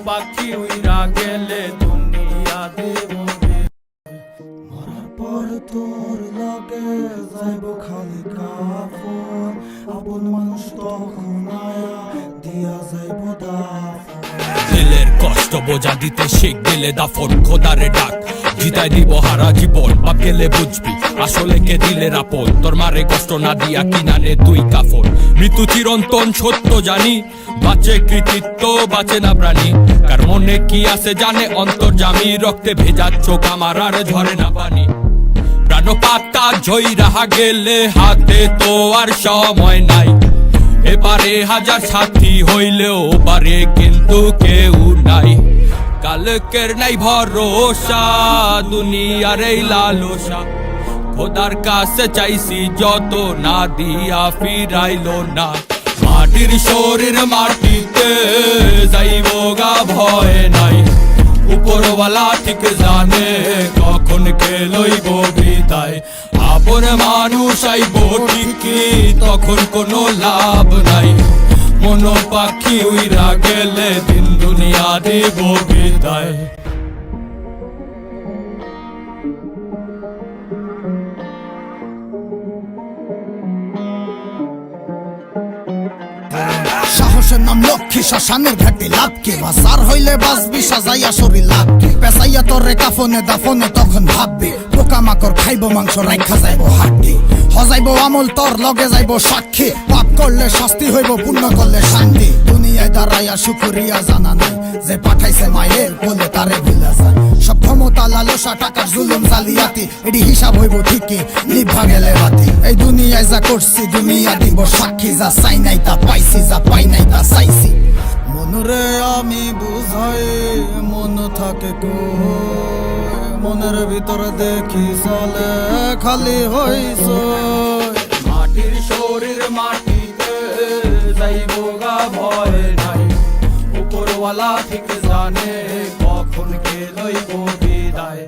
পাখি উইরা গেলে দুনিয়া দেব মরার পর তোর লাগে যাইব খালি কাফন, আপন মানুষ তখন আয়া দিয়া যাইব দাফন। দিলের কষ্ট বোঝা দিতে শিখ দিলে দাফন, খোদারে ডাক জিতাই দিব হারা জীবন। বাপ গেলে বুঝবি আসলে কে দিলের আপন, তোর মারে কষ্ট না দিয়া কিনারে তুই কাফন। মৃত্যু চিরন্তন সত্য জানি, বাঁচে কৃতিত্ব বাঁচে না প্রাণী। কার মনে কি আছে জানে অন্তর্যামী, রক্তে ভেজা চোখ আমার আর ঝরে না পানি। প্রাণ পাতা জয় রাহা গেলে হাতে তো আর সময় নাই, এবারে হাজার সাথী হইলেও পারে কিন্তু কেউ নাই। কালকের নাই ভরসা দুনিয়ার এই লালসা, খোদার কাছে চাইছি যত না দিয়া ফিরাইলো না। মাটির শরীর মাটিতে যাইব গা ভয় নাই, উপরওয়ালা ঠিক জানে কখন কে লইব বিদায়। আপন মানুষ আইব ঠিকই তখন কোনো লাভ নাই, মন পাখি উইরা গেলে দিন দুনিয়া দেব বিদায়। সাহসের নাম লক্ষ্মী, শ্মশানের ঘাটে লাভকে বাসার হইলে বাঁচবি সাজাইয়া শরীর লাভকে। পেঁচাইয়া তোরে কাফনে দাফনে তখন ভাববি, পোকামাকড় খাইব মাংস রাইখা যাইব হাড্ডি। হজাইব আমল তোর লগে যাইব সাক্ষী, পাপ করলে শাস্তি হইব পুণ্য করলে শান্তি। দুনিয়ায় দাঁড়াইয়া শুকরিয়া জানা নাই, যে পাঠাইছে মায়ের বলে তারে ভুলা যায়। সব ক্ষমতা লালসা টাকার জুলুম জালিয়াতি, এটি হিসাব হইব ঠিকই নিভা গেলে বাতি। এই দুনিয়ায় যা করছি দুনিয়া দিব সাক্ষী, যা চাই নাই তা পাইছি, যা পাই নাই তা চাইছি। মনরে আমি বুঝাই মন থাকে কই, মনের ভিতরে দেখি চলে খালি হইছ। মাটির শরীর মাটিতে যাইব গা ভয় নাই, উপরওয়ালা ঠিক জানে কখন কে লইব বিদায়।